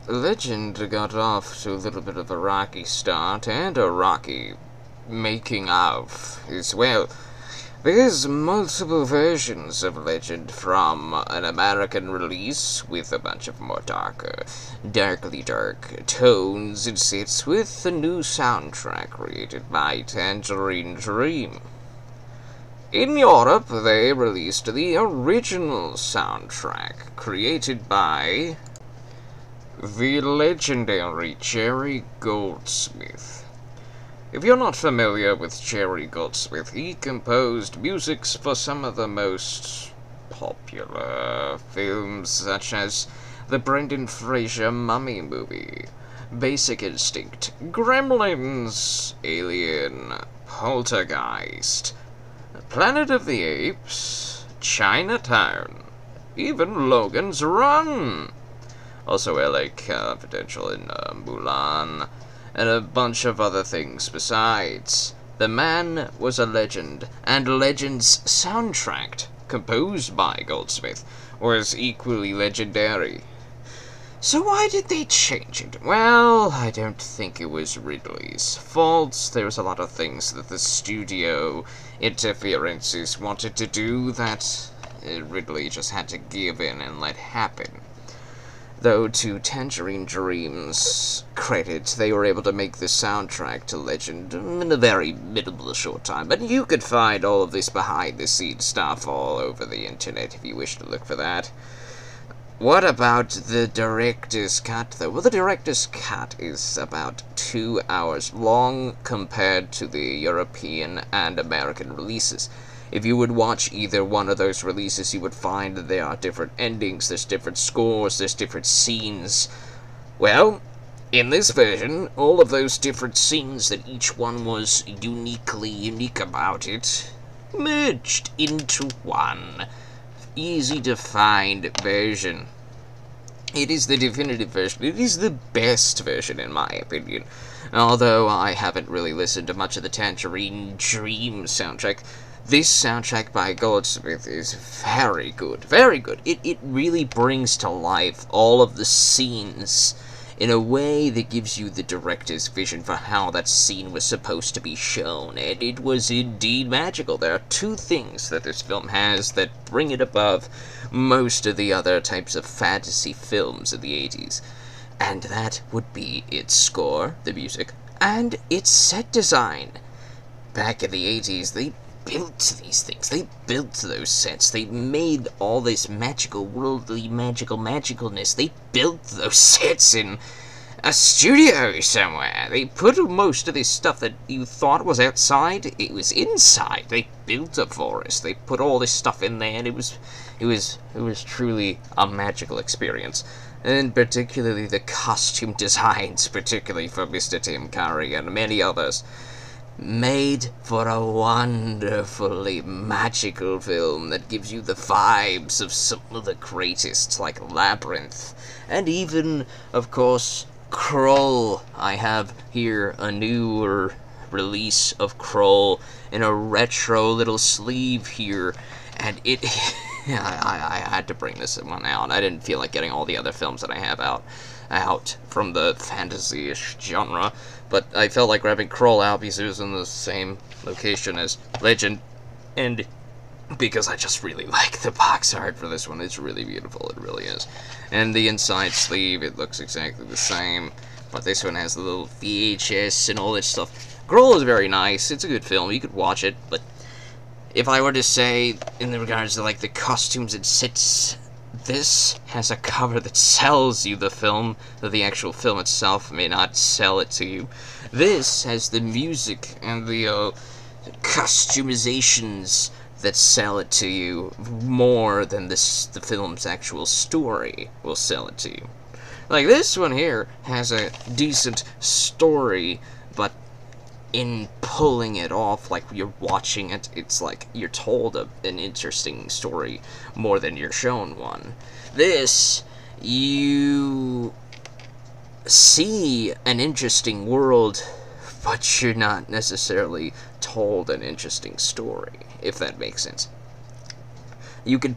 Legend got off to a little bit of a rocky start and a rocky making of as well. There's multiple versions of Legend, from an American release with a bunch of more darkly dark tones. It sits with a new soundtrack created by Tangerine Dream. In Europe, they released the original soundtrack created by the legendary Jerry Goldsmith. If you're not familiar with Jerry Goldsmith, he composed musics for some of the most popular films, such as the Brendan Fraser Mummy movie, Basic Instinct, Gremlins, Alien, Poltergeist, Planet of the Apes, Chinatown, even Logan's Run. Also LA Confidential and Mulan, and a bunch of other things besides. The man was a legend, and Legend's soundtrack, composed by Goldsmith, was equally legendary. So why did they change it? Well, I don't think it was Ridley's fault. There was a lot of things that the studio interferences wanted to do that Ridley just had to give in and let happen. Though, to Tangerine Dream's credit, they were able to make the soundtrack to Legend in a very minimal short time. But you could find all of this behind-the-scenes stuff all over the internet if you wish to look for that. What about the director's cut, though? Well, the director's cut is about 2 hours long compared to the European and American releases. If you would watch either one of those releases, you would find that there are different endings, there's different scores, there's different scenes. Well, in this version, all of those different scenes that each one was unique about it, merged into one easy to find version. It is the definitive version. It is the best version, in my opinion. Although I haven't really listened to much of the Tangerine Dream soundtrack, this soundtrack by Goldsmith is very good. Very good. It really brings to life all of the scenes in a way that gives you the director's vision for how that scene was supposed to be shown, and it was indeed magical. There are two things that this film has that bring it above most of the other types of fantasy films of the 80s, and that would be its score, the music, and its set design. Back in the 80s, they built these things. They built those sets. They made all this magical, worldly, magicalness. They built those sets in a studio somewhere. They put most of this stuff that you thought was outside, it was inside. They built a forest. They put all this stuff in there, and it was truly a magical experience. And particularly the costume designs, particularly for Mr. Tim Curry and many others, made for a wonderfully magical film that gives you the vibes of some of the greatest, like Labyrinth, and even, of course, Krull. I have here a newer release of Krull in a retro little sleeve here, and it I had to bring this one out. I didn't feel like getting all the other films that I have out from the fantasy-ish genre, but I felt like grabbing Krull out because it was in the same location as Legend, and because I just really like the box art for this one. It's really beautiful, it really is. And the inside sleeve, it looks exactly the same, but this one has the little VHS and all this stuff. Krull is very nice, it's a good film, you could watch it, but if I were to say, in regards to like the costumes and sets, this has a cover that sells you the film, though the actual film itself may not sell it to you. This has the music and the customizations that sell it to you more than the film's actual story will sell it to you. Like, this one here has a decent story, but in pulling it off, like you're watching it, it's like you're told an interesting story more than you're shown one. This, you see an interesting world, but you're not necessarily told an interesting story, if that makes sense. You could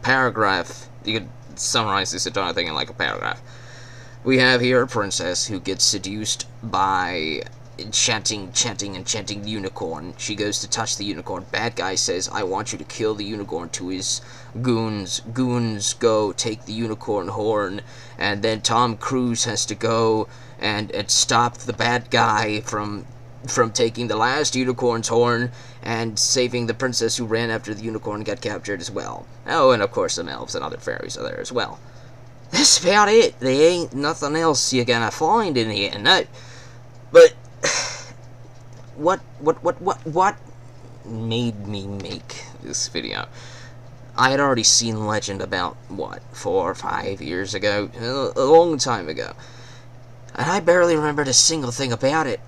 summarize this entire thing in like a paragraph. We have here a princess who gets seduced by enchanting unicorn. She goes to touch the unicorn. Bad guy says, I want you to kill the unicorn to his goons. Goons go take the unicorn horn, and then Tom Cruise has to go and stop the bad guy from taking the last unicorn's horn and saving the princess who ran after the unicorn and got captured as well. Oh, and of course some elves and other fairies are there as well. That's about it. There ain't nothing else you're gonna find in here, no. But what made me make this video? I had already seen Legend about, what, 4 or 5 years ago? A long time ago. And I barely remembered a single thing about it.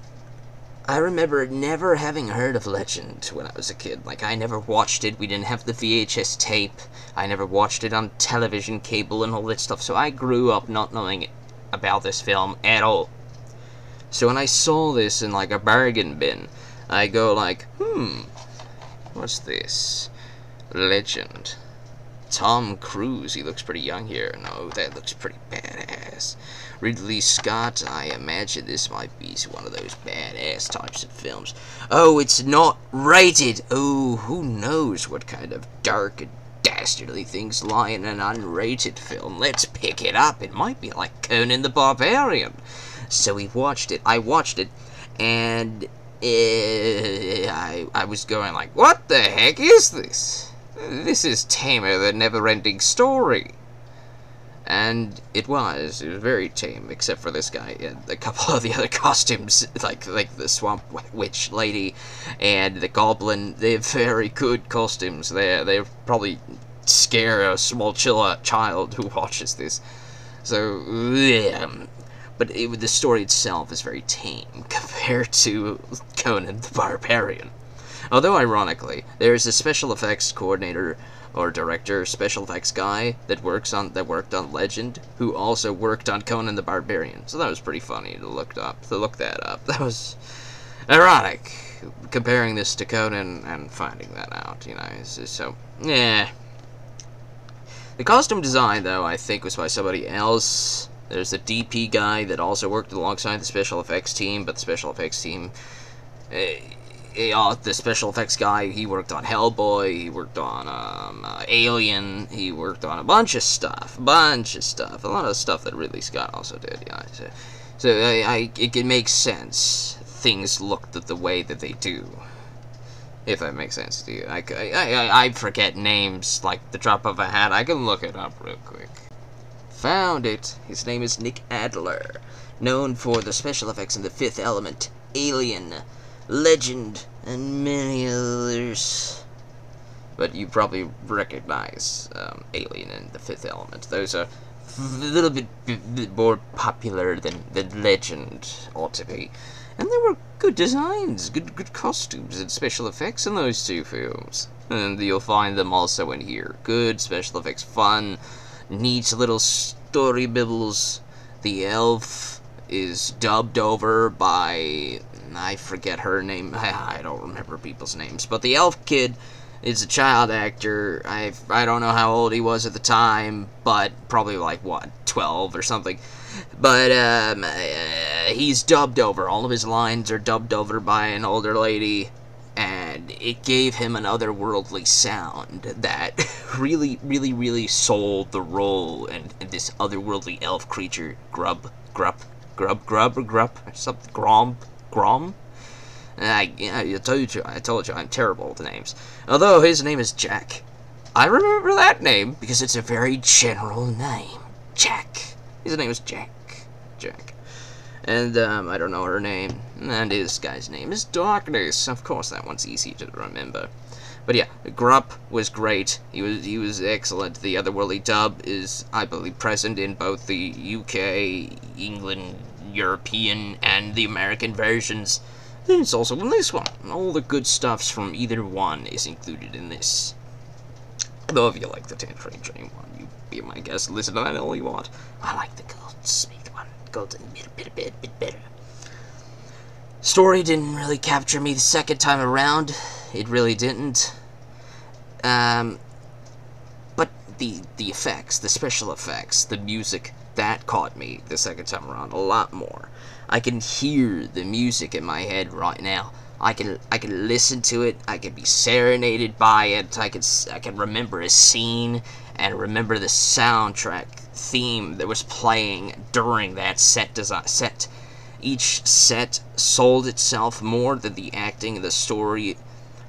I remember never having heard of Legend when I was a kid. Like, I never watched it. We didn't have the VHS tape. I never watched it on television, cable, and all that stuff. So I grew up not knowing about this film at all. So when I saw this in, like, a bargain bin, I go like, what's this? Legend. Tom Cruise, he looks pretty young here. No, that looks pretty badass. Ridley Scott, I imagine this might be one of those badass types of films. Oh, it's not rated. Oh, who knows what kind of dark and dastardly things lie in an unrated film. Let's pick it up. It might be like Conan the Barbarian. So we watched it. I watched it, and I was going like, what the heck is this? This is tamer than Never-Ending Story. And it was very tame, except for this guy and a couple of the other costumes, like the Swamp Witch lady and the Goblin. They're very good costumes. They probably scare a small child who watches this. So, yeah. But the story itself is very tame compared to Conan the Barbarian. Although, ironically, there is a special effects coordinator or director, special effects guy that worked on Legend, who also worked on Conan the Barbarian. So that was pretty funny to look that up. That was ironic, comparing this to Conan and finding that out, you know. So, yeah. The costume design, though, I think was by somebody else. There's a DP guy that also worked alongside the special effects team, but the special effects team... the special effects guy, he worked on Hellboy, he worked on Alien, he worked on a bunch of stuff, a lot of stuff that Ridley Scott also did, yeah. So it makes sense, things looked the way that they do, if that makes sense to you. I forget names like the drop of a hat. I can look it up real quick. Found it. His name is Nick Adler, known for the special effects in The Fifth Element, Alien, Legend, and many others. But you probably recognize Alien and The Fifth Element. Those are a little bit more popular than Legend ought to be. And there were good designs, good costumes and special effects in those two films. And you'll find them also in here. Good special effects, fun, neat little story bibbles. The elf is dubbed over by... I forget her name. I don't remember people's names. But the elf kid is a child actor. I don't know how old he was at the time, but probably like, what, 12 or something. But he's dubbed over. All of his lines are dubbed over by an older lady, and it gave him an otherworldly sound that really sold the role and this otherworldly elf creature, Grub, or something, Grom? I told you, I'm terrible with names. Although his name is Jack. I remember that name because it's a very general name. Jack. His name is Jack. And, I don't know her name. And this guy's name is Darkness. Of course, that one's easy to remember. But yeah, Grupp was great. He was excellent. The otherworldly dub is, I believe, present in both the UK, England, European, and the American versions. And it's also in this one. All the good stuffs from either one is included in this. Though if you like the Tangerine Dream one, you be my guest. Listen to that all you want. I like the Goldsmith one. Golden bit better. Story didn't really capture me the second time around. It really didn't. But the effects, the special effects, the music, that caught me the second time around a lot more. I can hear the music in my head right now. I can listen to it. I can be serenaded by it. I can remember a scene and remember the soundtrack theme that was playing during that set. Each set sold itself more than the acting and the story.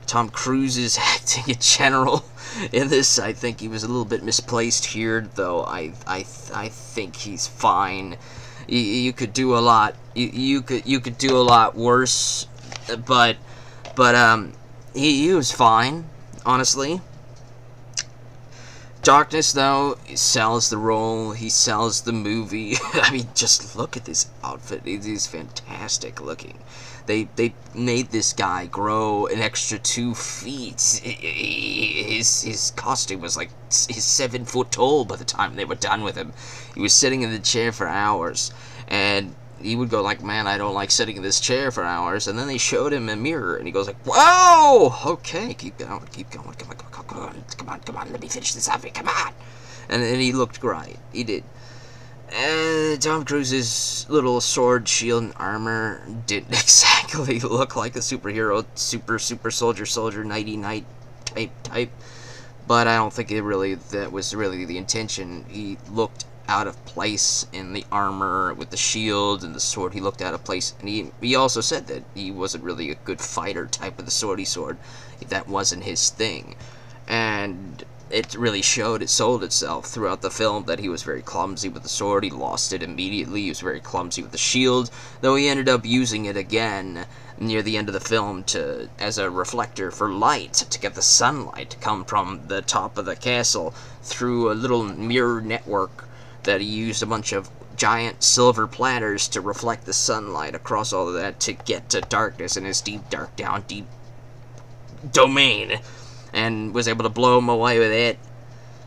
Tom Cruise's acting in general in this, I think he was a little bit misplaced here, though I think he's fine. You could do a lot. You could do a lot worse, but he was fine, honestly. Darkness, though, sells the role. He sells the movie. I mean, just look at this outfit. It is fantastic looking. They made this guy grow an extra 2 feet. His costume was like, he's 7 foot tall by the time they were done with him. He was sitting in the chair for hours, and he would go like, man, I don't like sitting in this chair for hours. And then they showed him a mirror, and he goes like, whoa, okay, keep going, come on, let me finish this outfit, come on. And he looked great, he did. Tom Cruise's little sword, shield, and armor didn't exactly look like a superhero, super soldier, nighty-night type, but I don't think that was really the intention. He looked out of place in the armor with the shield and the sword. He looked out of place, and he also said that he wasn't really a good fighter type with the swordy sword. That wasn't his thing, and it really showed. It sold itself throughout the film that he was very clumsy with the sword. He lost it immediately. He was very clumsy with the shield, though he ended up using it again near the end of the film as a reflector for light, to get the sunlight to come from the top of the castle through a little mirror network that he used a bunch of giant silver platters to reflect the sunlight across all of that to get to darkness in his deep domain, and was able to blow him away with it.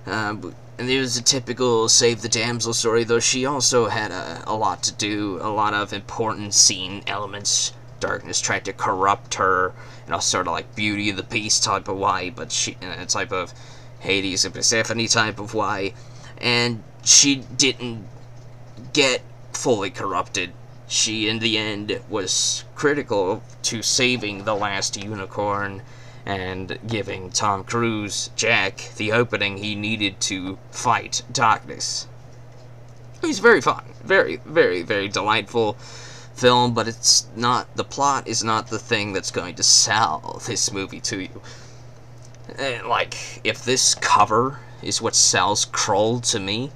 And it was a typical save the damsel story, though she also had a lot to do, a lot of important scene elements. Darkness tried to corrupt her in a sort of like Beauty and the Beast type of way, but she in a type of Hades and Persephone type of way, and she didn't get fully corrupted. She, in the end, was critical to saving the last unicorn and giving Tom Cruise, Jack, the opening he needed to fight darkness. It was very fun. Very, very, very delightful film, but it's not, the plot is not the thing that's going to sell this movie to you. Like, if this cover is what sells Kroll to me,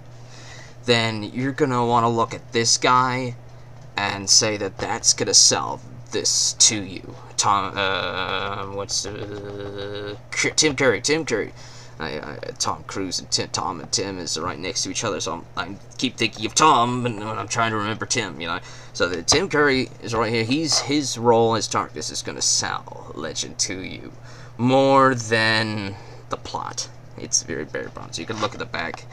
then you're gonna want to look at this guy and say that that's gonna sell this to you. Tim Curry. Tom Cruise and Tom and Tim is right next to each other, so I keep thinking of Tom, and when I'm trying to remember Tim, you know. So the Tim Curry is right here. His role as Darkness is gonna sell Legend to you more than the plot. It's very bare bones. You can look at the back,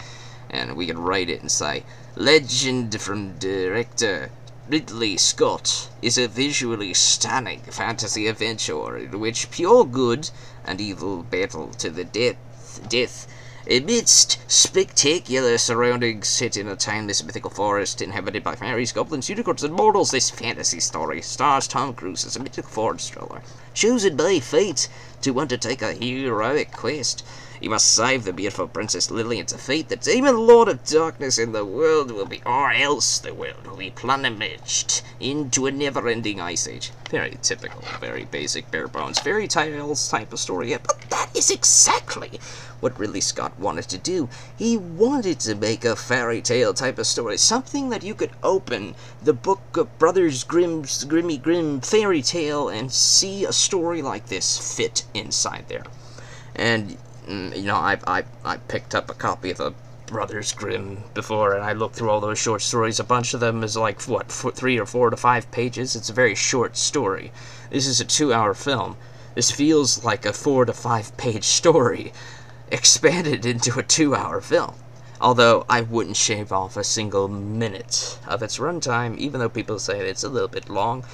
and we can write it and say, Legend from director Ridley Scott is a visually stunning fantasy adventure in which pure good and evil battle to the death amidst spectacular surroundings set in a timeless mythical forest inhabited by fairies, goblins, unicorns, and mortals. This fantasy story stars Tom Cruise as a mythical forest dweller, chosen by fate to undertake a heroic quest. He must save the beautiful Princess Lily and defeat the demon Lord of Darkness, and the world will be, or else the world will be plunged into a never-ending ice age. Very typical, very basic, bare bones, fairy tales type of story, yeah, but that is exactly what Ridley Scott wanted to do. He wanted to make a fairy tale type of story, something that you could open the book of Brothers Grimm's Grimm fairy tale and see a story like this fit inside there. And you know, I picked up a copy of the Brothers Grimm before, and I looked through all those short stories. A bunch of them is like, what, 3 or 4 to 5 pages? It's a very short story. This is a 2-hour film. This feels like a 4 to 5 page story expanded into a 2-hour film. Although, I wouldn't shave off a single minute of its runtime, even though people say it's a little bit long.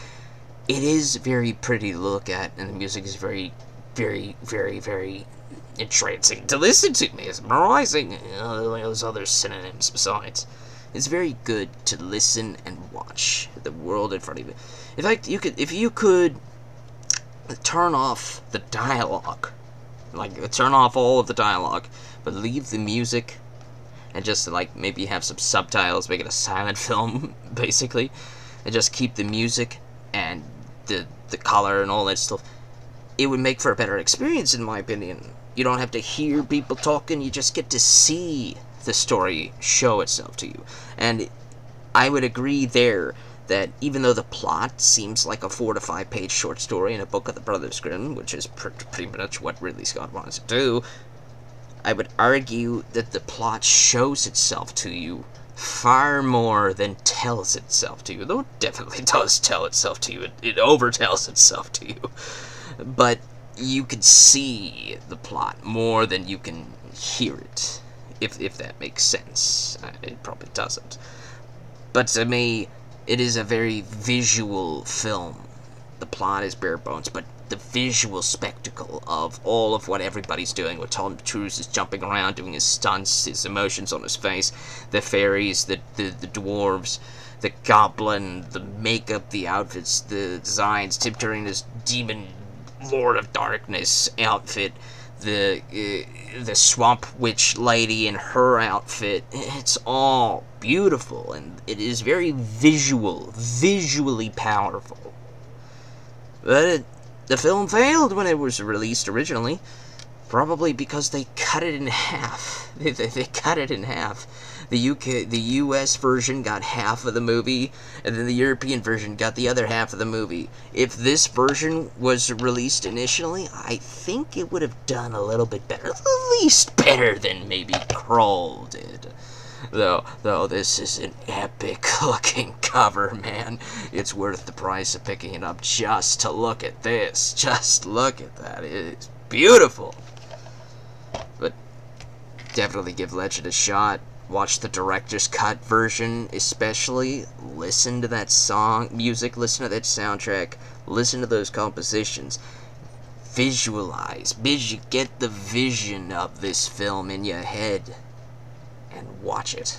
It is very pretty to look at, and the music is very, very, very, very entrancing to listen to, mesmerizing, those other synonyms besides. It's very good to listen and watch the world in front of you. In fact, if you could turn off the dialogue, like turn off all of the dialogue, but leave the music, and just like maybe have some subtitles, make it a silent film, basically, and just keep the music and the color and all that stuff, it would make for a better experience, in my opinion. You don't have to hear people talking, you just get to see the story show itself to you. And I would agree there that even though the plot seems like a 4 to 5 page short story in a book of the Brothers Grimm, which is pretty much what Ridley Scott wants to do, I would argue that the plot shows itself to you far more than tells itself to you. Though it definitely does tell itself to you. It overtells itself to you. But you can see the plot more than you can hear it. If that makes sense. It probably doesn't. But to me, it is a very visual film. The plot is bare bones, but the visual spectacle of all of what everybody's doing, what Tom Cruise is jumping around, doing his stunts, his emotions on his face, the fairies, the dwarves, the goblin, the makeup, the outfits, the designs, Tim Curry, his demon Lord of Darkness outfit, the swamp witch lady in her outfit. It's all beautiful, and it is very visually powerful. But the film failed when it was released originally, probably because they cut it in half. They cut it in half. The US version got half of the movie, and then the European version got the other half of the movie. If this version was released initially, I think it would have done a little bit better. At least better than maybe Kroll did. Though this is an epic-looking cover, man. It's worth the price of picking it up just to look at this. Just look at that. It is beautiful. But definitely give Legend a shot. Watch the director's cut version, especially. Listen to that song, music, listen to that soundtrack, listen to those compositions. Visualize, get the vision of this film in your head, and watch it.